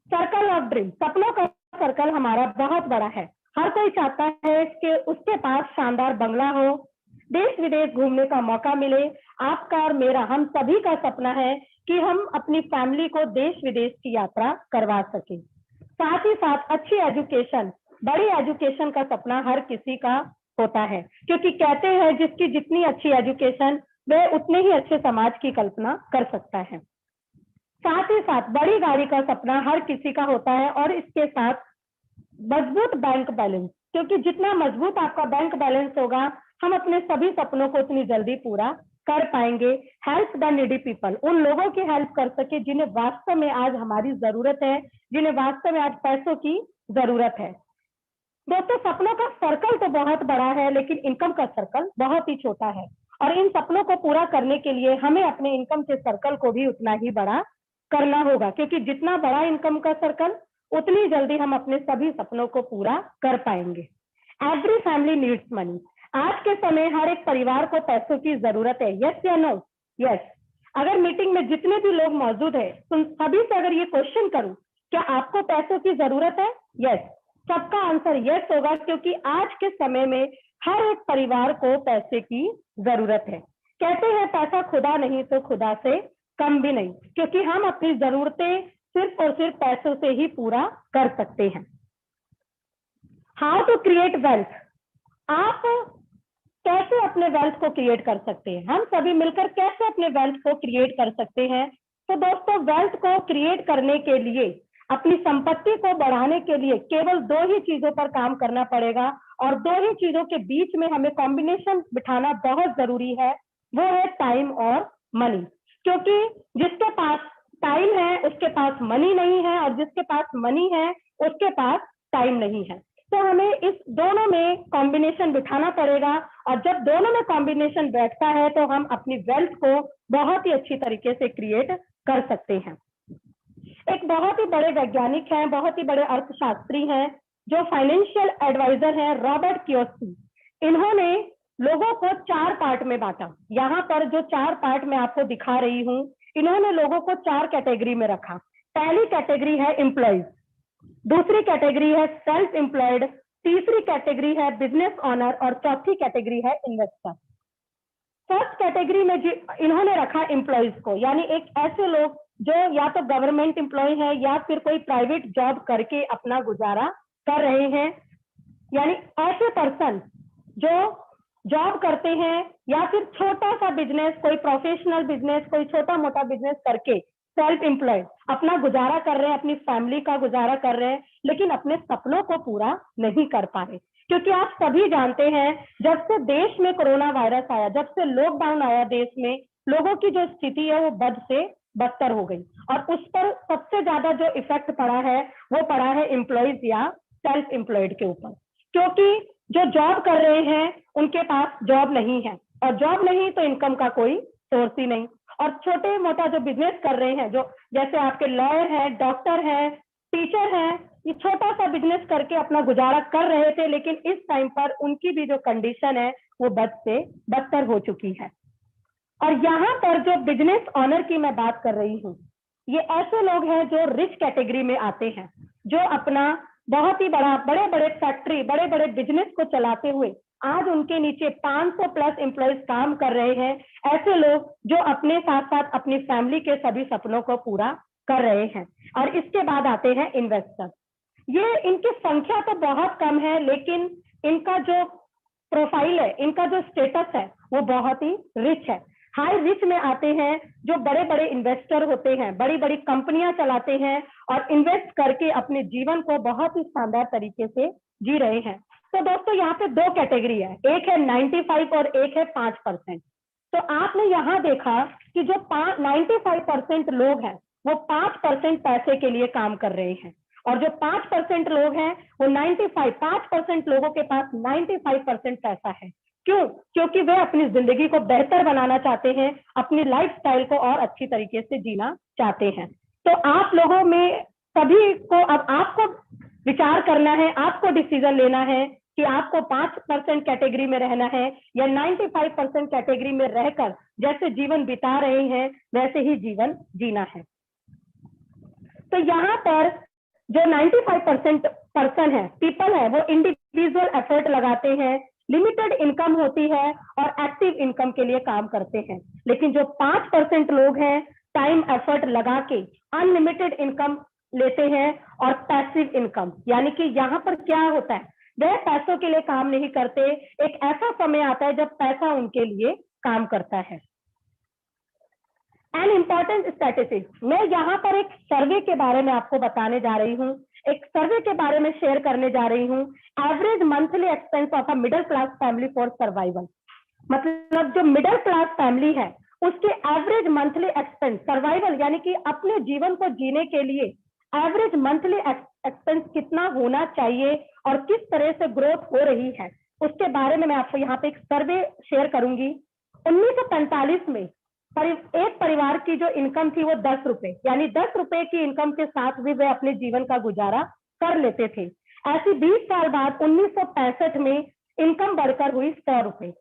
Circle of dream, सपनों का circle हमारा बहुत बड़ा है। हर कोई चाहता है कि उसके पास शानदार बंगला हो, देश विदेश घूमने का मौका मिले। आपका और मेरा, हम सभी का सपना है कि हम अपनी फैमिली को देश विदेश की यात्रा करवा सके। साथ ही साथ अच्छी एजुकेशन, बड़ी एजुकेशन का सपना हर किसी का होता है, क्योंकि कहते हैं जिसकी जितनी अच्छी एजुकेशन वह उतने ही अच्छे समाज की कल्पना कर सकता है। साथ ही साथ बड़ी गाड़ी का सपना हर किसी का होता है, और इसके साथ मजबूत बैंक बैलेंस, क्योंकि जितना मजबूत आपका बैंक बैलेंस होगा, हम अपने सभी सपनों को उतनी जल्दी पूरा कर पाएंगे। हेल्प द नीडी पीपल, उन लोगों की हेल्प कर सके जिन्हें वास्तव में आज हमारी जरूरत है, जिन्हें वास्तव में आज पैसों की जरूरत है। दोस्तों, सपनों का सर्कल तो बहुत बड़ा है, लेकिन इनकम का सर्कल बहुत ही छोटा है, और इन सपनों को पूरा करने के लिए हमें अपने इनकम के सर्कल को भी उतना ही बड़ा करना होगा, क्योंकि जितना बड़ा इनकम का सर्कल, उतनी जल्दी हम अपने सभी सपनों को पूरा कर पाएंगे। एवरी फैमिली नीड्स मनी, आज के समय हर एक परिवार को पैसों की जरूरत है। यस या नो? यस। अगर मीटिंग में जितने भी लोग मौजूद है, तुम सभी से अगर ये क्वेश्चन करूं, क्या आपको पैसों की जरूरत है? यस, सबका आंसर यस होगा, क्योंकि आज के समय में हर एक परिवार को पैसे की जरूरत है। कहते हैं पैसा खुदा नहीं तो खुदा से कम भी नहीं, क्योंकि हम अपनी जरूरतें सिर्फ और सिर्फ पैसों से ही पूरा कर सकते हैं। हाउ टू क्रिएट वेल्थ, आप कैसे अपने वेल्थ को क्रिएट कर सकते हैं? हम सभी मिलकर कैसे अपने वेल्थ को क्रिएट कर सकते हैं? तो दोस्तों, वेल्थ को क्रिएट करने के लिए, अपनी संपत्ति को बढ़ाने के लिए केवल दो ही चीजों पर काम करना पड़ेगा, और दो ही चीजों के बीच में हमें कॉम्बिनेशन बिठाना बहुत जरूरी है, वो है टाइम और मनी। क्योंकि जिसके पास टाइम है उसके पास मनी नहीं है, और जिसके पास मनी है उसके पास टाइम नहीं है। तो हमें इस दोनों में कॉम्बिनेशन बिठाना पड़ेगा, और जब दोनों में कॉम्बिनेशन बैठता है तो हम अपनी वेल्थ को बहुत ही अच्छी तरीके से क्रिएट कर सकते हैं। एक बहुत ही बड़े वैज्ञानिक हैं, बहुत ही बड़े अर्थशास्त्री हैं, जो फाइनेंशियल एडवाइजर हैं, रॉबर्ट कियोसाकी। इन्होंने लोगों को 4 पार्ट में बांटा। यहाँ पर जो 4 पार्ट मैं आपको दिखा रही हूँ, इन्होंने लोगों को 4 कैटेगरी में रखा। पहली कैटेगरी है एम्प्लॉइज, दूसरी कैटेगरी है सेल्फ एम्प्लॉयड, तीसरी कैटेगरी है बिजनेस ऑनर, और चौथी कैटेगरी है इन्वेस्टर। फर्स्ट कैटेगरी में इन्होंने रखा एम्प्लॉइज को, यानी एक ऐसे लोग जो या तो गवर्नमेंट एम्प्लॉय है या फिर कोई प्राइवेट जॉब करके अपना गुजारा कर रहे हैं, यानी ऐसे पर्सन जो जॉब करते हैं या फिर छोटा सा बिजनेस, कोई प्रोफेशनल बिजनेस, कोई छोटा मोटा बिजनेस करके सेल्फ एम्प्लॉयड अपना गुजारा कर रहे हैं, अपनी फैमिली का गुजारा कर रहे हैं, लेकिन अपने सपनों को पूरा नहीं कर पा रहे। क्योंकि आप सभी जानते हैं, जब से देश में कोरोना वायरस आया, जब से लॉकडाउन आया देश में, लोगों की जो स्थिति है वो बद से बदतर हो गई, और उस पर सबसे ज्यादा जो इफेक्ट पड़ा है वो पड़ा है एम्प्लॉयज या सेल्फ एम्प्लॉयड के ऊपर। क्योंकि जो जॉब कर रहे हैं उनके पास जॉब नहीं है, और जॉब नहीं तो इनकम का कोई सोर्स ही नहीं। और छोटे मोटा जो बिजनेस कर रहे हैं, जो जैसे आपके लॉयर है, डॉक्टर है, टीचर है, ये छोटा सा बिजनेस करके अपना गुजारा कर रहे थे, लेकिन इस टाइम पर उनकी भी जो कंडीशन है वो बद से बदतर हो चुकी है। और यहाँ पर जो बिजनेस ऑनर की मैं बात कर रही हूँ, ये ऐसे लोग हैं जो रिच कैटेगरी में आते हैं, जो अपना बहुत ही बड़े बड़े फैक्ट्री, बड़े बड़े बिजनेस को चलाते हुए आज उनके नीचे 500 प्लस एम्प्लॉयज काम कर रहे हैं। ऐसे लोग जो अपने साथ साथ अपनी फैमिली के सभी सपनों को पूरा कर रहे हैं। और इसके बाद आते हैं इन्वेस्टर। ये इनकी संख्या तो बहुत कम है, लेकिन इनका जो प्रोफाइल है, इनका जो स्टेटस है वो बहुत ही रिच है। हाई रिच में आते हैं जो बड़े बड़े इन्वेस्टर होते हैं, बड़ी बड़ी कंपनियां चलाते हैं और इन्वेस्ट करके अपने जीवन को बहुत ही शानदार तरीके से जी रहे हैं। तो दोस्तों, यहाँ पे 2 कैटेगरी है, एक है 95 और एक है 5%। तो आपने यहाँ देखा कि जो 95% लोग हैं वो 5% पैसे के लिए काम कर रहे हैं, और जो 5% लोग हैं वो 5% लोगों के पास 95% पैसा है। क्यों? क्योंकि वे अपनी जिंदगी को बेहतर बनाना चाहते हैं, अपनी लाइफस्टाइल को और अच्छी तरीके से जीना चाहते हैं। तो आप लोगों में सभी को अब आपको विचार करना है, आपको डिसीजन लेना है कि आपको 5% कैटेगरी में रहना है या 95% कैटेगरी में रहकर जैसे जीवन बिता रहे हैं वैसे ही जीवन जीना है। तो यहाँ पर जो 95% पर्सन है, पीपल है, वो इंडिविजुअल एफर्ट लगाते हैं, लिमिटेड इनकम होती है और एक्टिव इनकम के लिए काम करते हैं। लेकिन जो 5% लोग हैं, टाइम एफर्ट लगा के अनलिमिटेड इनकम लेते हैं और पैसिव इनकम, यानी कि यहाँ पर क्या होता है, वे पैसों के लिए काम नहीं करते, एक ऐसा समय आता है जब पैसा उनके लिए काम करता है। एन इम्पॉर्टेंट स्टैटिस्टिक्स, मैं यहाँ पर एक सर्वे के बारे में आपको बताने जा रही हूँ, एक सर्वे के बारे में शेयर करने जा रही हूँ। Average monthly expense of a middle class family for survival, मतलब जो मिडिल क्लास फैमिली है उसके एवरेज मंथली एक्सपेंस सर्वाइवल, यानी कि अपने जीवन को जीने के लिए एवरेज मंथली एक्सपेंस कितना होना चाहिए और किस तरह से ग्रोथ हो रही है, उसके बारे में मैं आपको यहाँ पे एक सर्वे शेयर करूंगी। 1945 में एक परिवार की जो इनकम थी वो 10 रुपए, यानी 10 रुपए की इनकम के साथ भी वे अपने जीवन का गुजारा कर लेते थे। ऐसी 20 साल बाद 1965 में इनकम बढ़कर हुई 100 रुपए।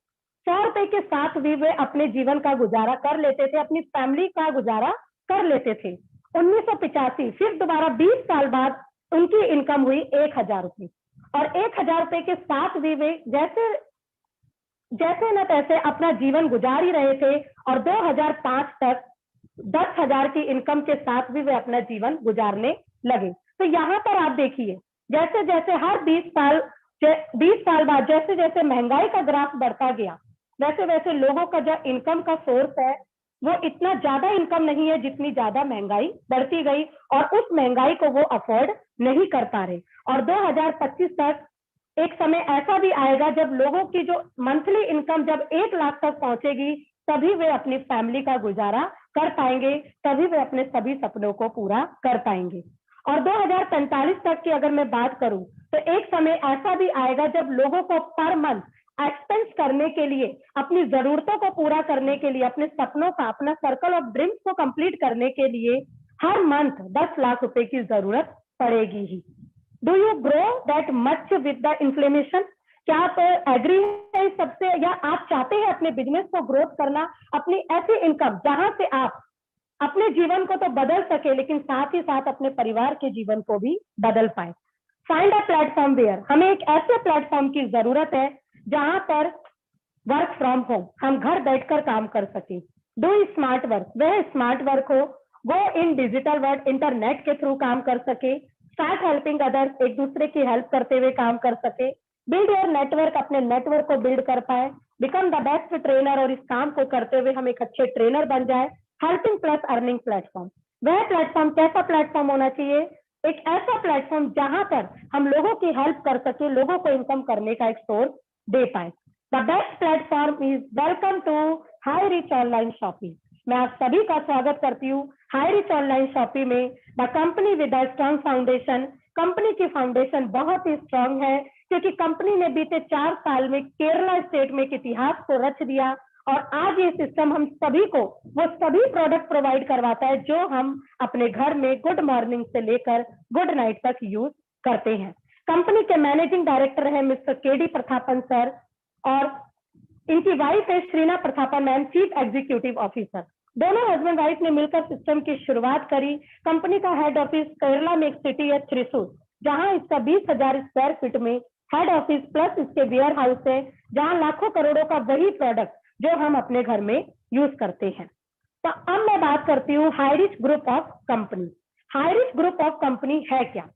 100 रुपए के साथ भी वे अपने जीवन का गुजारा कर लेते थे, अपनी फैमिली का गुजारा कर लेते थे। 1985 फिर दोबारा 20 साल बाद उनकी इनकम हुई 1000 रुपए, और 1000 रुपए के साथ भी वे जैसे न तैसे अपना जीवन गुजार ही रहे थे, और 2005 तक 10,000 की इनकम के साथ भी वे अपना जीवन गुजारने लगे। तो यहाँ पर आप देखिए, जैसे जैसे हर 20 साल बाद जैसे जैसे महंगाई का ग्राफ बढ़ता गया, वैसे वैसे लोगों का जो इनकम का सोर्स है वो इतना ज्यादा इनकम नहीं है जितनी ज्यादा महंगाई बढ़ती गई, और उस महंगाई को वो अफोर्ड नहीं कर पा रहे। और 2025 तक एक समय ऐसा भी आएगा जब लोगों की जो मंथली इनकम जब 1 लाख तक पहुंचेगी, तभी वे अपनी फैमिली का गुजारा कर पाएंगे, तभी वे अपने सभी सपनों को पूरा कर पाएंगे। और 2045 तक की अगर मैं बात करूं तो एक समय ऐसा भी आएगा जब लोगों को पर मंथ एक्सपेंस करने के लिए, अपनी जरूरतों को पूरा करने के लिए, अपने सपनों का, अपना सर्कल ऑफ ड्रीम्स को कंप्लीट करने के लिए हर मंथ 10 लाख रुपए की जरूरत पड़ेगी ही। Do you grow that much with the inflammation? क्या आप एग्री है इस सबसे, या आप चाहते हैं अपने बिजनेस को ग्रोथ करना, अपनी ऐसी इनकम जहां से आप अपने जीवन को तो बदल सके लेकिन साथ ही साथ अपने परिवार के जीवन को भी बदल पाए? फाइंड अ प्लेटफॉर्म वेयर, हमें एक ऐसे प्लेटफॉर्म की जरूरत है जहां पर वर्क फ्रॉम होम, हम घर बैठकर काम कर सके। डू स्मार्ट वर्क, वह स्मार्ट वर्क हो, वो इन डिजिटल वर्ल्ड इंटरनेट के थ्रू काम कर सके। स्टार्ट हेल्पिंग अदर्स, एक दूसरे की हेल्प करते हुए काम कर सके। बिल्ड योर नेटवर्क, अपने नेटवर्क को बिल्ड कर पाए। बिकम द बेस्ट ट्रेनर, और इस काम को करते हुए हम एक अच्छे ट्रेनर बन जाए। हेल्पिंग प्लस अर्निंग प्लेटफॉर्म, वह प्लेटफॉर्म कैसा प्लेटफॉर्म होना चाहिए? एक ऐसा प्लेटफॉर्म जहां पर हम लोगों की हेल्प कर सके, लोगों को इनकम करने का एक सोर्स दे पाए। The best platform is welcome to Hi Rich online shopping. मैं आप सभी का स्वागत करती हूँ हाई रिच ऑनलाइन शॉपिंग में। The company with the strong foundation, company की फाउंडेशन बहुत ही स्ट्रॉन्ग है, क्योंकि कंपनी ने बीते 4 साल में केरला स्टेट में एक इतिहास को रच दिया, और आज ये सिस्टम हम सभी को वो सभी प्रोडक्ट प्रोवाइड करवाता है जो हम अपने घर में गुड मॉर्निंग से लेकर गुड नाइट तक यूज करते हैं। कंपनी के मैनेजिंग डायरेक्टर है मिस्टर केडी प्रथापन सर, और इनकी वाइफ है Shrina Prathapan ma'am, chief executive officer. दोनों हस्बैंड वाइफ ने मिलकर सिस्टम की शुरुआत करी। कंपनी का हेड ऑफिस केरला में एक सिटी है थ्रिसुर, जहां इसका 20,000 स्क्वायर फीट में हेड ऑफिस प्लस इसके वेयर हाउस है, जहां लाखों करोड़ों का वही प्रोडक्ट जो हम अपने घर में यूज करते हैं। तो अब मैं बात करती हूँ Hi rich group of company. High rich group of company है क्या?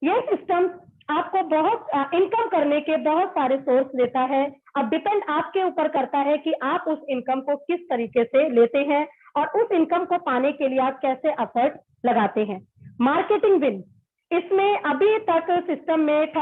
ये सिस्टम आपको बहुत इनकम करने के बहुत सारे सोर्स देता है। अब डिपेंड आपके ऊपर करता है कि आप उस इनकम को किस तरीके से लेते हैं, और उस इनकम को पाने के लिए आप कैसे एफर्ट लगाते हैं। मार्केटिंग विन, इसमें अभी तक सिस्टम में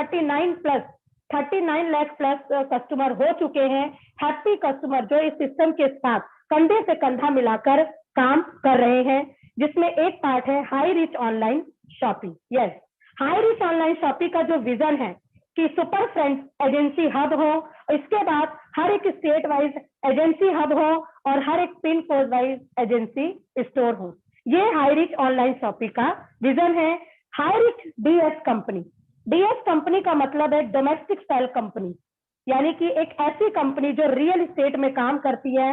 39 लाख प्लस कस्टमर हो चुके हैं, हैप्पी कस्टमर जो इस सिस्टम के साथ कंधे से कंधा मिलाकर काम कर रहे हैं, जिसमें एक पार्ट है Hi Rich online shopping. Yes, high Rich online shopping का जो विजन है कि सुपर फ्रेंड्स एजेंसी हब हो, इसके बाद हर एक स्टेट वाइज एजेंसी हब हो, और हर एक pin code wise agency store हो। ये हाई रिच ऑनलाइन शॉपिंग का विजन है। Hi rich DS company, DS company का मतलब है डोमेस्टिक स्टाइल कंपनी, यानी कि एक ऐसी कंपनी जो रियल एस्टेट में काम करती है,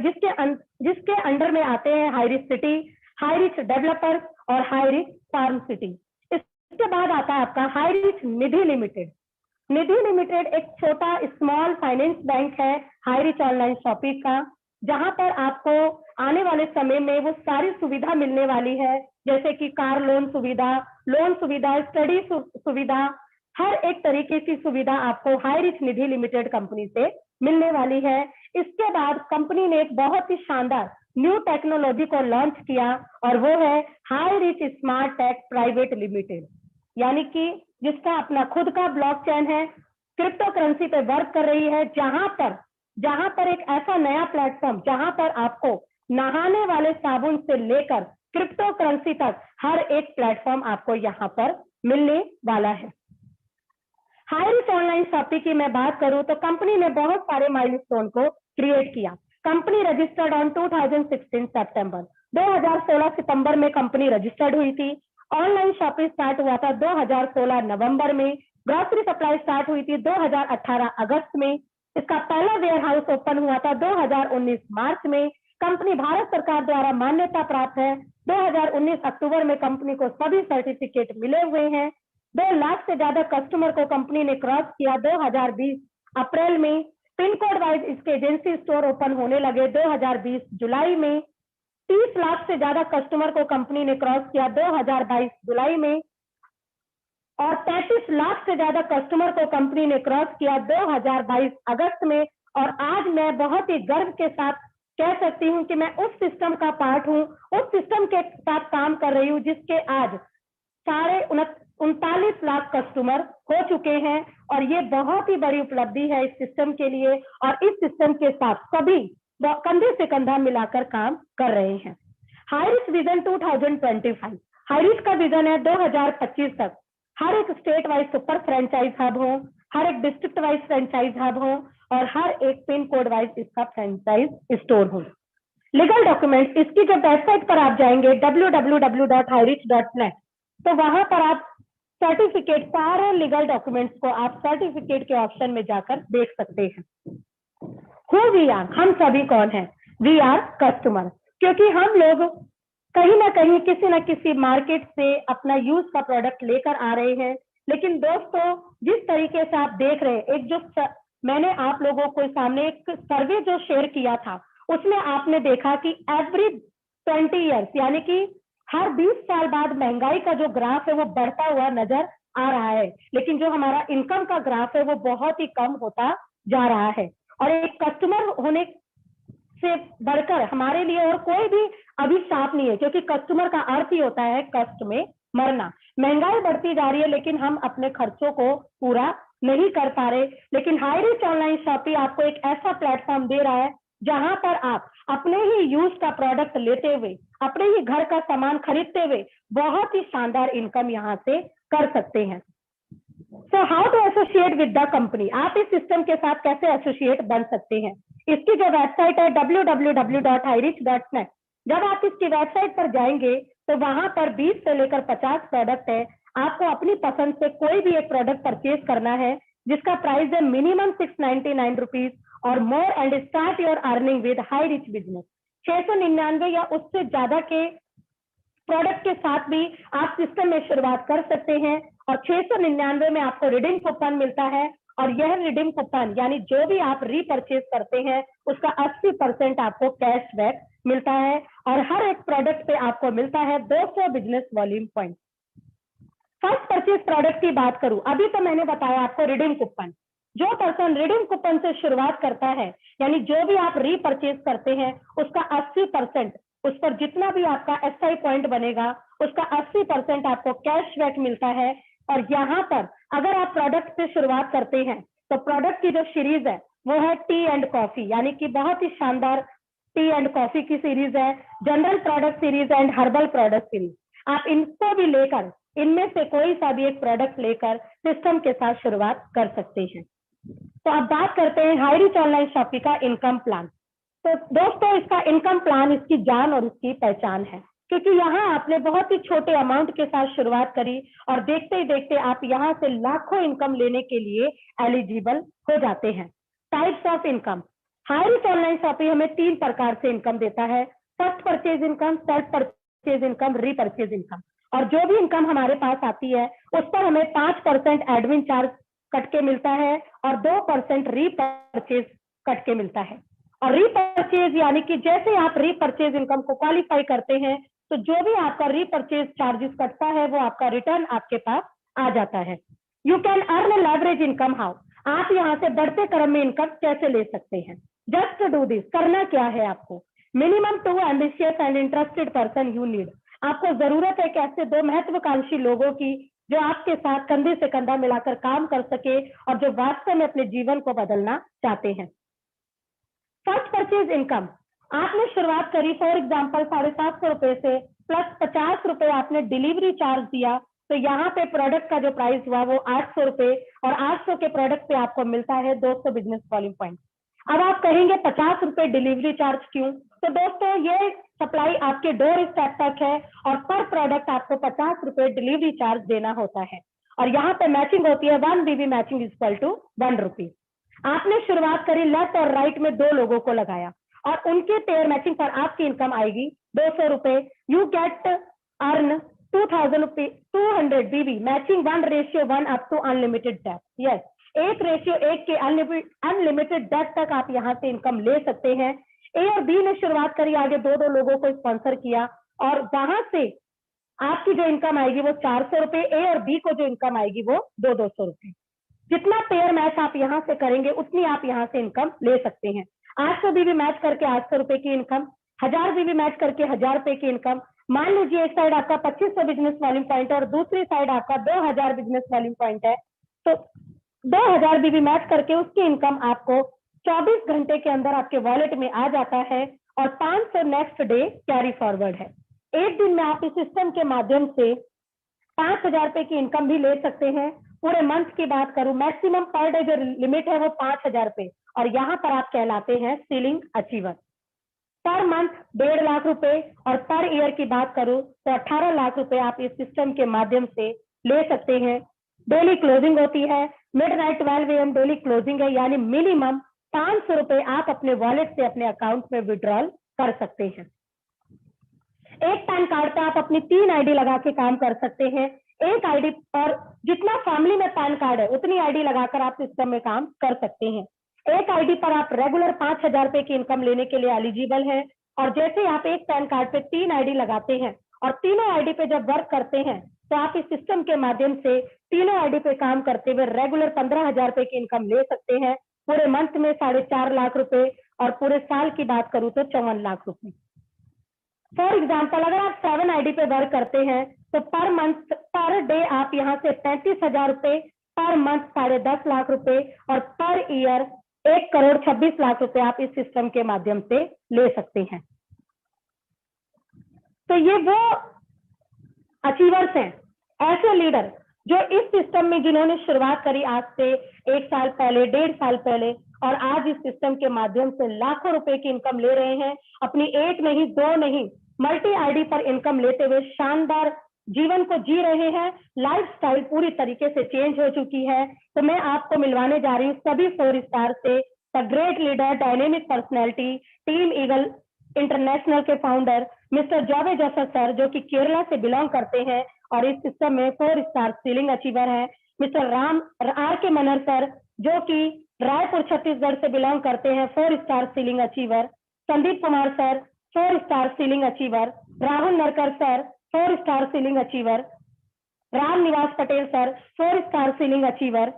जिसके अंडर में आते हैं high rich city, high rich developers और हाई रिच फार्म सिटी। इस इसके बाद आता है आपका हाई रिच निधि लिमिटेड। निधि लिमिटेड एक छोटा स्मॉल फाइनेंस बैंक है हाई रिच ऑनलाइन शॉपिंग का, जहां पर आपको आने वाले समय में वो सारी सुविधा मिलने वाली है, जैसे कि कार लोन सुविधा, स्टडी सुविधा, हर एक तरीके की सुविधा आपको हाई रिच निधि लिमिटेड कंपनी से मिलने वाली है। इसके बाद कंपनी ने एक बहुत ही शानदार न्यू टेक्नोलॉजी को लॉन्च किया और वो है Hi Rich smart tech private limited, यानी कि जिसका अपना खुद का ब्लॉकचेन है, क्रिप्टो करेंसी पे वर्क कर रही है, जहां पर एक ऐसा नया प्लेटफॉर्म जहां पर आपको नहाने वाले साबुन से लेकर क्रिप्टो करेंसी तक हर एक प्लेटफॉर्म आपको यहाँ पर मिलने वाला है। हाई रिच ऑनलाइन शॉपिंग की मैं बात करूं तो कंपनी ने बहुत सारे माइलस्टोन को क्रिएट किया। कंपनी रजिस्टर्ड ऑन 2016 सितंबर 2016 सितंबर में कंपनी रजिस्टर्ड हुई थी। ऑनलाइन शॉपिंग स्टार्ट हुआ था 2016 नवंबर में। ग्रोसरी सप्लाई स्टार्ट हुई थी 2018 अगस्त में। इसका पहला वेयर हाउस ओपन हुआ था 2019 मार्च में। कंपनी भारत सरकार द्वारा मान्यता प्राप्त है। 2019 अक्टूबर में कंपनी को सभी सर्टिफिकेट मिले हुए हैं। 2 लाख से ज्यादा कस्टमर को कंपनी ने क्रॉस किया 2020 अप्रैल में। पिन कोड वाइज इसके एजेंसी स्टोर ओपन होने लगे 2020 जुलाई में। 30 लाख से ज्यादा कस्टमर को कंपनी ने क्रॉस किया 2022 जुलाई में और 33 लाख से ज्यादा कस्टमर को कंपनी ने क्रॉस किया 2022 अगस्त में। और आज मैं बहुत ही गर्व के साथ कह सकती हूं कि मैं उस सिस्टम का पार्ट हूं, उस सिस्टम के साथ काम कर रही हूं जिसके आज 39 लाख कस्टमर हो चुके हैं और ये बहुत ही बड़ी उपलब्धि है इस सिस्टम के लिए। और इस सिस्टम के साथ सभी कंधे से कंधा मिलाकर काम कर रहे हैं। High rich vision 2025, high rich का विजन है 2025 तक हर एक state wise super franchise hub हो, हर एक डिस्ट्रिक्ट वाइज फ्रेंचाइज हब हो और हर एक पिन कोड वाइज इसका फ्रेंचाइज स्टोर हो। लीगल डॉक्यूमेंट, इसकी जब वेबसाइट पर आप जाएंगे www.hirich.net तो वहां पर आप सर्टिफिकेट, सारे लीगल डॉक्यूमेंट्स को आप सर्टिफिकेट के ऑप्शन में जाकर देख सकते हैं। हु वी आर, हम सभी कौन हैं? वी आर कस्टमर, क्योंकि हम लोग कहीं ना कहीं किसी न किसी मार्केट से अपना यूज का प्रोडक्ट लेकर आ रहे हैं। लेकिन दोस्तों, जिस तरीके से आप देख रहे हैं, एक जो मैंने आप लोगों को सामने एक सर्वे जो शेयर किया था उसमें आपने देखा कि एवरी 20 ईयर्स यानी कि हर 20 साल बाद महंगाई का जो ग्राफ है वो बढ़ता हुआ नजर आ रहा है, लेकिन जो हमारा इनकम का ग्राफ है वो बहुत ही कम होता जा रहा है। और एक कस्टमर होने से बढ़कर हमारे लिए और कोई भी अभिशाप नहीं है, क्योंकि कस्टमर का अर्थ ही होता है कष्ट में मरना। महंगाई बढ़ती जा रही है लेकिन हम अपने खर्चों को पूरा नहीं कर पा रहे। लेकिन हाई रिच ऑनलाइन शॉपिंग आपको एक ऐसा प्लेटफॉर्म दे रहा है जहां पर आप अपने ही यूज का प्रोडक्ट लेते हुए, अपने ही घर का सामान खरीदते हुए बहुत ही शानदार इनकम यहाँ से कर सकते हैं। So how to associate with the company, आप इस सिस्टम के साथ कैसे एसोसिएट बन सकते हैं? इसकी जो वेबसाइट है www.hirich.net, जब आप इसकी वेबसाइट पर जाएंगे तो वहां पर 20 से लेकर 50 प्रोडक्ट है। आपको अपनी पसंद से कोई भी एक प्रोडक्ट परचेज करना है जिसका प्राइस है मिनिमम 699 रुपीज और more and start your earning with high rich business. 699 या उससे ज्यादा के प्रोडक्ट के साथ भी आप सिस्टम में शुरुआत कर सकते हैं और 699 में आपको रिडीम कूपन मिलता है और यह रिडीम कूपन यानी जो भी आप रीपरचेज करते हैं उसका 80% आपको कैशबैक मिलता है और हर एक प्रोडक्ट पे आपको मिलता है 200 business volume point. First purchase product की बात करूं, अभी तो मैंने बताया आपको रिडीम कूपन। जो पर्सन रिडीम कूपन से शुरुआत करता है यानी जो भी आप रीपरचेज करते हैं उसका 80%, उस पर जितना भी आपका एसआई पॉइंट बनेगा उसका 80% आपको कैशबैक मिलता है। और यहाँ पर अगर आप प्रोडक्ट से शुरुआत करते हैं तो प्रोडक्ट की जो सीरीज है वो है टी एंड कॉफी, यानी कि बहुत ही शानदार टी एंड कॉफी की सीरीज है, general product series and herbal product series. आप इनको भी लेकर, इनमें से कोई सा भी एक प्रोडक्ट लेकर सिस्टम के साथ शुरुआत कर सकते हैं। तो अब बात करते हैं हाई रिच ऑनलाइन शॉपिंग का इनकम प्लान। तो दोस्तों, इसका इनकम प्लान इसकी जान और इसकी पहचान है, क्योंकि यहाँ आपने बहुत ही छोटे अमाउंट के साथ शुरुआत करी और देखते ही देखते आप यहाँ से लाखों इनकम लेने के लिए एलिजिबल हो जाते हैं। Types of income, high Rich online shopping हमें 3 प्रकार से इनकम देता है। First purchase income, self purchase income, repurchase income. और जो भी इनकम हमारे पास आती है उस पर हमें 5% एडमिन चार्ज कट के मिलता है और 2% रीपर्चेज कट के मिलता है। और रीपर्चेज यानी कि जैसे आप रीपर्चेज इनकम को क्वालिफाई करते हैं तो जो भी आपका रीपर्चेज चार्जेस कटता है वो आपका रिटर्न आपके पास आ जाता है। You can earn leverage income how, आप यहाँ से बढ़ते क्रम में इनकम कैसे ले सकते हैं। जस्ट डू दिस, करना क्या है आपको, minimum 2 ambitious and interested person you need, आपको जरूरत है कि ऐसे 2 महत्वाकांक्षी लोगों की जो आपके साथ कंधे से कंधा मिलाकर काम कर सके और जो वास्तव में अपने जीवन को बदलना चाहते हैं। फर्स्ट परचेज इनकम, आपने शुरुआत करी फॉर एग्जाम्पल 750 रुपए से प्लस 50 रुपए आपने डिलीवरी चार्ज दिया, तो यहाँ पे प्रोडक्ट का जो प्राइस हुआ वो 800 रुपए और 800 के प्रोडक्ट पे आपको मिलता है 200 बिजनेस वॉल्यूम पॉइंट। अब आप कहेंगे 50 रुपए डिलीवरी चार्ज क्यों, तो दोस्तों ये सप्लाई आपके डोर स्टेप तक है और पर प्रोडक्ट आपको 50 रुपए डिलीवरी चार्ज देना होता है और यहाँ पे मैचिंग होती है 1 BB मैचिंग इक्वल टू 1 रुपी। आपने शुरुआत करी लेफ्ट और राइट में 2 लोगों को लगाया और उनके पेयर मैचिंग पर आपकी इनकम आएगी 200 रुपए। You get earn 200 BB matching 1:1 up to unlimited date. Yes, 1:1 के अनलिमिटेड डेट तक आप यहाँ से इनकम ले सकते हैं। ए और बी ने शुरुआत करी, आगे 2 लोगों को स्पॉन्सर किया और वहां से आपकी जो इनकम आएगी वो 400 रुपए, ए और बी को जो इनकम आएगी वो 200 रुपए। जितना पेयर मैच आप यहाँ से करेंगे उतनी आप यहाँ से इनकम ले सकते हैं। 800 BB मैच करके 800 रुपए की इनकम, 1000 BB मैच करके 1000 रुपए की इनकम। मान लीजिए एक साइड आपका 2500 बिजनेस वॉल्यूम पॉइंट है और दूसरी साइड आपका 2000 बिजनेस वॉल्यूम पॉइंट है, तो 2000 BB मैच करके उसकी इनकम आपको 24 घंटे के अंदर आपके वॉलेट में आ जाता है और 500 नेक्स्ट डे कैरी फॉरवर्ड है। एक दिन में आप इस सिस्टम के माध्यम से 5000 रुपए की इनकम भी ले सकते हैं। पूरे मंथ की बात करूं, मैक्सिमम पर डे जो लिमिट है वो 5000 रुपए और यहाँ पर आप कहलाते हैं ceiling achiever. Per month 1.5 lakh रुपए और पर ईयर की बात करूं तो 18 लाख रुपए आप इस सिस्टम के माध्यम से ले सकते हैं। डेली क्लोजिंग होती है, मिडनाइट 12 AM डेली क्लोजिंग है, यानी मिनिमम 500 रुपए आप अपने वॉलेट से अपने अकाउंट में विड्रॉल कर सकते हैं। एक पैन कार्ड पे आप अपनी 3 आईडी लगा के काम कर सकते हैं। एक आईडी पर जितना फैमिली में पैन कार्ड है उतनी आईडी लगाकर आप सिस्टम में काम कर सकते हैं। एक आईडी पर आप रेगुलर 5000 रुपए की इनकम लेने के लिए एलिजिबल है और जैसे आप एक पैन कार्ड पे 3 आईडी लगाते हैं और तीनों आईडी पे जब वर्क करते हैं तो आप इस सिस्टम के माध्यम से तीनों आईडी पे काम करते हुए रेगुलर 15,000 रुपए की इनकम ले सकते हैं। पूरे मंथ में 4.5 लाख रुपए और पूरे साल की बात करूं तो 54 लाख रुपए। फॉर एग्जाम्पल अगर आप 7 आईडी पे वर्क करते हैं तो पर मंथ पर डे आप यहाँ से 35,000 रुपए, पर मंथ 10.5 लाख रुपए और पर ईयर 1,26 लाख रुपए आप इस सिस्टम के माध्यम से ले सकते हैं। तो ये वो अचीवर्स हैं, ऐसे लीडर जो इस सिस्टम में जिन्होंने शुरुआत करी आज से 1 साल पहले, 1.5 साल पहले और आज इस सिस्टम के माध्यम से लाखों रुपए की इनकम ले रहे हैं। अपनी 1 नहीं 2 नहीं मल्टी आईडी पर इनकम लेते हुए शानदार जीवन को जी रहे हैं। लाइफस्टाइल पूरी तरीके से चेंज हो चुकी है। तो मैं आपको मिलवाने जा रही हूँ सभी 4 स्टार से, the great leader, dynamic personality, team eagle international के founder mister Javed Zafar sir, जो कि केरला से बिलोंग करते हैं और इस सिस्टम में 4 स्टार सीलिंग अचीवर है। मिस्टर आर के मनहर सर, जो कि रायपुर छत्तीसगढ़ से बिलोंग करते हैं, 4 star ceiling achiever. Sandeep Kumar sir, 4 star ceiling achiever. Rahul Narkar sir, 4 star ceiling achiever. Ram Niwas Patel sir, 4 star ceiling achiever.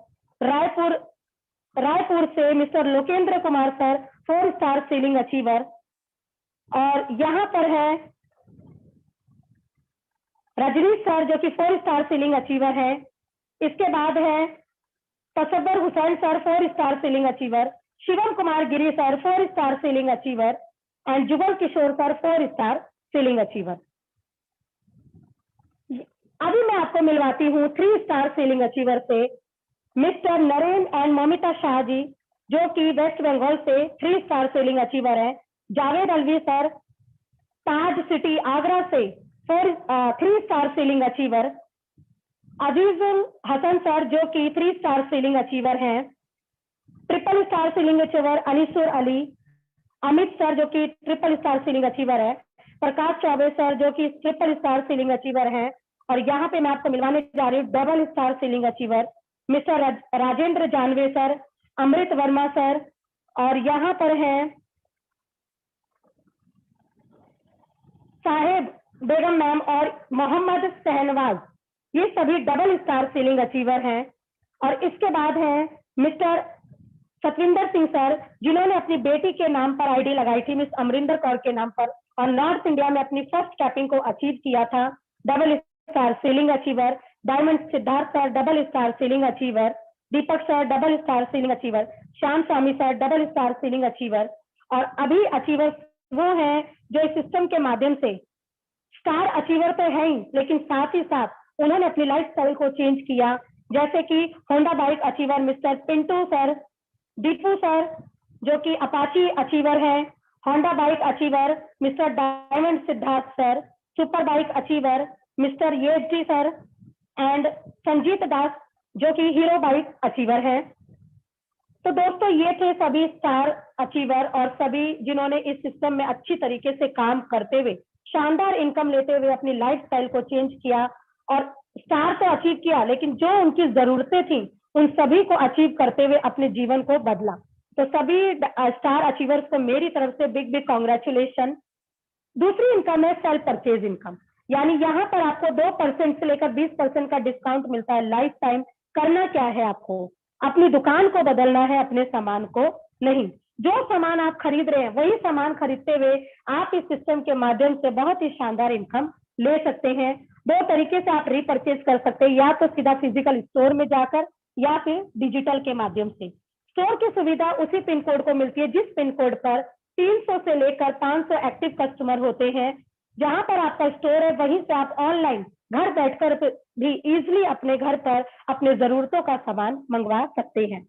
Raipur से mister Lokendra Kumar sir, 4 star ceiling achiever. और यहाँ पर है रजनीश सर, जो कि 4 स्टार सीलिंग अचीवर है। इसके बाद है Tasawwar Hussain sir, 4 star ceiling achiever. Shivam Kumar Giri sir, 4 star ceiling achiever and Jugal Kishore sir, 4 star ceiling achiever. अभी मैं आपको मिलवाती हूँ 3 स्टार सीलिंग अचीवर से, मिस्टर नरेंद्र एंड ममिता शाह जी, जो कि वेस्ट बंगाल से 3 स्टार सीलिंग अचीवर है। जावेद अलवी सर, ताज सिटी आगरा से 3 star ceiling achiever. Azizul Hasan sir, जो कि 3 स्टार सीलिंग अचीवर हैं। Triple star ceiling achiever Anisur Ali. Amit sir, जो कि ट्रिपल स्टार सीलिंग अचीवर है। प्रकाश चौबे सर, जो कि ट्रिपल स्टार सीलिंग अचीवर हैं। और यहाँ पे मैं आपको मिलवाने जा रही हूँ double star ceiling achiever mister Rajendra जानवे सर, अमृत वर्मा सर, और यहाँ पर है साहेब बेगम मैम और मोहम्मद सहनवाज। ये सभी डबल स्टार सीलिंग अचीवर हैं। और इसके बाद है मिस्टर सतविंदर सिंह सर, जिन्होंने अपनी बेटी के नाम पर आईडी लगाई थी मिस अमरिंदर कौर के नाम पर, और नॉर्थ इंडिया में अपनी फर्स्ट कैपिंग को अचीव किया था। Double star ceiling achiever. Diamond Siddharth sir double star ceiling achiever. Deepak sir double star ceiling achiever. Shyam Swami sir double star ceiling achiever. और अभी अचीवर वो हैं जो इस सिस्टम के माध्यम से स्टार अचीवर तो है ही, लेकिन साथ ही साथ उन्होंने अपनी लाइफ स्टाइल को चेंज किया, जैसे कि Honda bike achiever mister Pintu sir, Deepu sir जो कि अपाची अचीवर है, Honda bike achiever mister diamond Siddharth sir, super bike achiever mister Yeji sir, and Sanjit Das जो कि हीरो बाइक अचीवर है। तो दोस्तों ये थे सभी स्टार अचीवर और सभी जिन्होंने इस सिस्टम में अच्छी तरीके से काम करते हुए शानदार इनकम लेते हुए अपनी लाइफ स्टाइल को चेंज किया और स्टार तो अचीव किया, लेकिन जो उनकी जरूरतें थी उन सभी को अचीव करते हुए अपने जीवन को बदला। तो सभी स्टार अचीवर्स को मेरी तरफ से बिग बिग कॉन्ग्रेचुलेशन। दूसरी इनकम है सेल्फ परचेज इनकम, यानी यहाँ पर आपको 2% से लेकर 20% का डिस्काउंट मिलता है लाइफ टाइम। करना क्या है, आपको अपनी दुकान को बदलना है, अपने सामान को नहीं। जो सामान आप खरीद रहे हैं वही सामान खरीदते हुए आप इस सिस्टम के माध्यम से बहुत ही शानदार इनकम ले सकते हैं। दो तरीके से आप रीपरचेज कर सकते हैं, या तो सीधा फिजिकल स्टोर में जाकर या फिर डिजिटल के माध्यम से। स्टोर की सुविधा उसी पिन कोड को मिलती है जिस पिन कोड पर 300 से लेकर 500 एक्टिव कस्टमर होते हैं। जहां पर आपका स्टोर है वहीं से आप ऑनलाइन घर बैठकर भी इजीली अपने घर पर अपने जरूरतों का सामान मंगवा सकते हैं।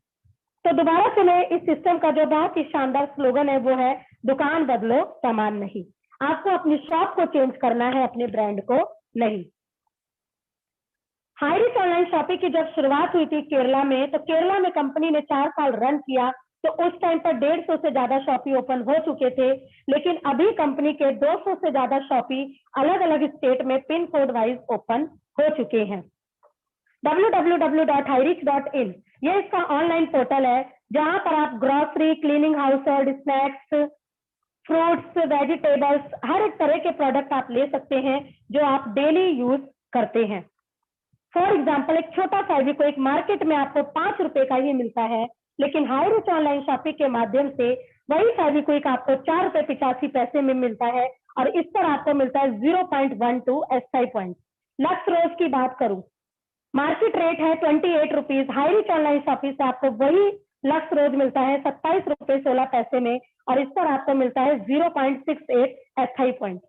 तो दोबारा से मैं इस सिस्टम का जो बहुत ही शानदार स्लोगन है वो है दुकान बदलो सामान नहीं। आपको अपनी शॉप को चेंज करना है, अपने ब्रांड को नहीं। हाईरिच ऑनलाइन शॉपिंग की जब शुरुआत हुई थी केरला में, तो केरला में कंपनी ने 4 साल रन किया, तो उस टाइम पर 150 से ज्यादा शॉपी ओपन हो चुके थे। लेकिन अभी कंपनी के 200 से ज्यादा शॉपी अलग अलग स्टेट में पिन कोड वाइज ओपन हो चुके हैं। www.hirich.in ये इसका ऑनलाइन पोर्टल है, जहां पर आप grocery, cleaning household, snacks, fruits, vegetables, हर एक तरह के प्रोडक्ट आप ले सकते हैं जो आप डेली यूज करते हैं। फॉर एग्जाम्पल, एक छोटा सा भी कोई मार्केट में आपको 5 रुपए का ही मिलता है, लेकिन हाईरिच ऑनलाइन शॉपिंग के माध्यम से वही फेविक्विक आपको 4 रुपए 85 पैसे में मिलता है, और इस पर आपको मिलता है 0.12 एसआई पॉइंट। लक्स रोज की बात करूं, मार्केट रेट है 28 रुपीज, हाईरिच ऑनलाइन शॉपिंग से आपको वही लक्स रोज मिलता है 27 रुपए 16 पैसे में, और इस पर आपको मिलता है 0.68 SI point.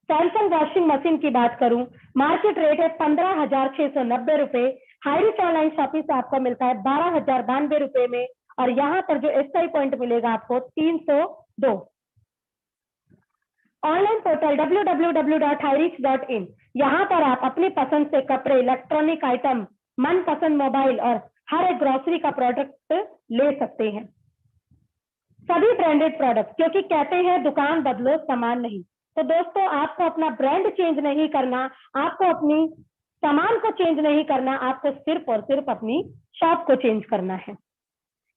Samsung washing machine की बात करूं, मार्केट रेट है 15,690 रुपए, हाईरिच ऑनलाइन शॉपिंग से आपको मिलता है 12,092 रुपए में, और यहाँ पर जो एसआई पॉइंट मिलेगा आपको 302। ऑनलाइन पोर्टल www.hirich.in यहाँ पर आप अपनी पसंद से कपड़े, इलेक्ट्रॉनिक आइटम, मनपसंद मोबाइल और हर एक ग्रोसरी का प्रोडक्ट ले सकते हैं। सभी ब्रांडेड प्रोडक्ट, क्योंकि कहते हैं दुकान बदलो सामान नहीं। तो दोस्तों, आपको अपना ब्रांड चेंज नहीं करना, आपको अपनी सामान को चेंज नहीं करना, आपको सिर्फ और सिर्फ अपनी शॉप को चेंज करना है।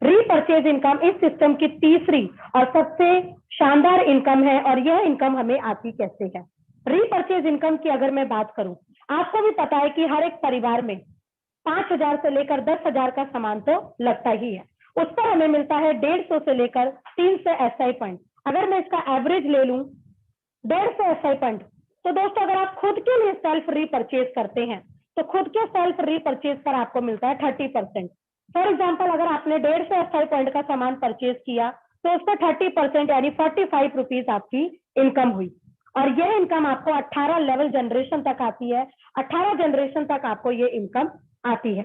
रीपरचेज इनकम इस सिस्टम की तीसरी और सबसे शानदार इनकम है, और यह इनकम हमें आती कैसे है। रीपरचेज इनकम की अगर मैं बात करूं, आपको भी पता है कि हर एक परिवार में 5,000 से लेकर 10,000 का सामान तो लगता ही है। उस पर हमें मिलता है 150 से लेकर 300 एसआई पॉइंट। अगर मैं इसका एवरेज ले लूं 150 एसआई पॉइंट, तो दोस्तों अगर आप खुद के लिए सेल्फ रीपरचेज करते हैं तो खुद के सेल्फ रीपरचेज पर आपको मिलता है 30%। फॉर एग्जाम्पल, अगर आपने 150 एसआई पॉइंट का सामान परचेज किया तो उस पर 30% यानी 45 रुपीज आपकी इनकम हुई, और यह इनकम आपको 18 लेवल जनरेशन तक आती है। 18 जनरेशन तक आपको ये इनकम आती है।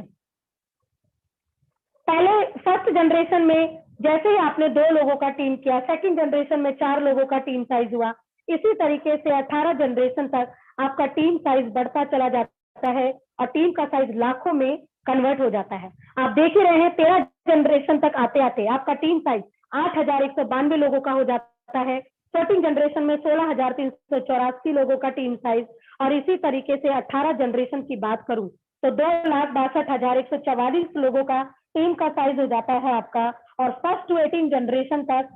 पहले फर्स्ट जनरेशन में जैसे ही आपने 2 लोगों का टीम किया, सेकंड जनरेशन में 4 लोगों का टीम साइज हुआ, इसी तरीके से 18 जनरेशन तक आपका टीम साइज बढ़ता चला जाता है और टीम का साइज लाखों में कन्वर्ट हो जाता है। आप देख ही रहे हैं 13 जनरेशन तक आते आते आपका टीम साइज 8,192 लोगों का हो जाता है, 14 जनरेशन में 16,384 लोगों का टीम साइज, और इसी तरीके से 18 जनरेशन की बात करूं तो 2,62,144 लोगों का टीम का साइज हो जाता है आपका। और फर्स्ट टू 18 जनरेशन तक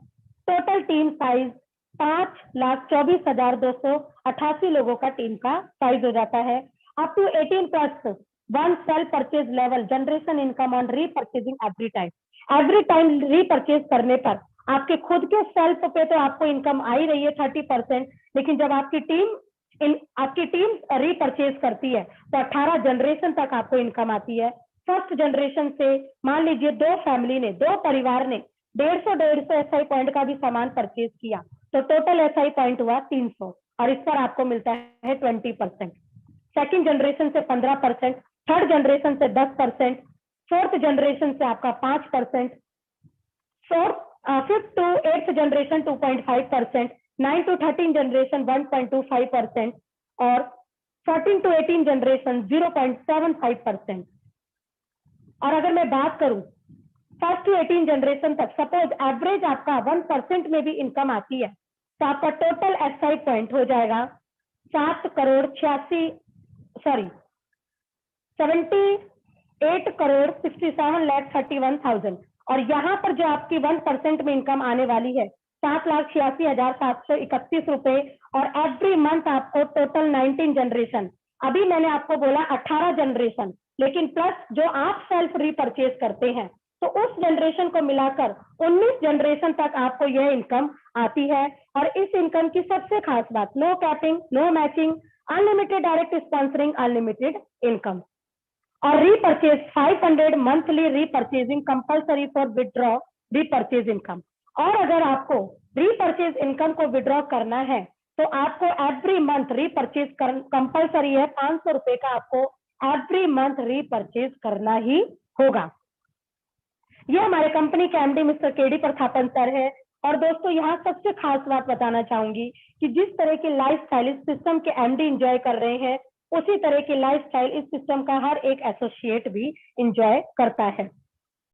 टोटल टीम साइज 5,24,288 लोगों का टीम का साइज हो जाता है। Up to 18 plus one self purchase level generation income on repurchasing every time repurchase करने पर आपके खुद के सेल्फ पे तो आपको इनकम आ ही रही है 30%, लेकिन जब आपकी टीम रीपरचेज करती है तो 18 जनरेशन तक आपको इनकम आती है। फर्स्ट जनरेशन से मान लीजिए दो परिवार ने 150 SI पॉइंट का भी सामान परचेज किया तो टोटल SI पॉइंट हुआ 300, और इस पर आपको मिलता है 20%। सेकेंड जनरेशन से 15%, थर्ड जनरेशन से 10%, फोर्थ जनरेशन से आपका 5%, fifth to eighth generation 2.5%, 9 to 13 generation 1.25%, और 14 to 18 जनरेशन 0.75%। और अगर मैं बात करूं फर्स्ट टू 18 जनरेशन तक, सपोज एवरेज आपका 1% में भी इनकम आती है तो आपका टोटल SI पॉइंट हो जाएगा 78,67,31,000। और यहाँ पर जो आपकी 1% में इनकम आने वाली है 7,86,731 रुपए, और एवरी मंथ आपको टोटल 19 जनरेशन, अभी मैंने आपको बोला 18 जनरेशन, लेकिन प्लस जो आप सेल्फ रीपरचेज करते हैं तो उस जनरेशन को मिलाकर 19 जनरेशन तक आपको यह इनकम आती है। और इस इनकम की सबसे खास बात, no capping, no matching, unlimited direct sponsoring, unlimited income. और repurchase 500 monthly repurchasing compulsory for withdraw repurchase income. और अगर आपको रीपरचेज इनकम को विदड्रॉ करना है तो आपको एवरी मंथ रीपरचेज कंपलसरी है, 500 रुपए का आपको एवरी मंथ रीपरचेज करना ही होगा। ये हमारे कंपनी के MD mister KD Prathapan sir है। और दोस्तों यहाँ सबसे खास बात बताना चाहूंगी कि जिस तरह की लाइफस्टाइल इस सिस्टम के MD एंजॉय कर रहे हैं, उसी तरह की लाइफस्टाइल इस सिस्टम का हर एक एसोसिएट भी एंजॉय करता है।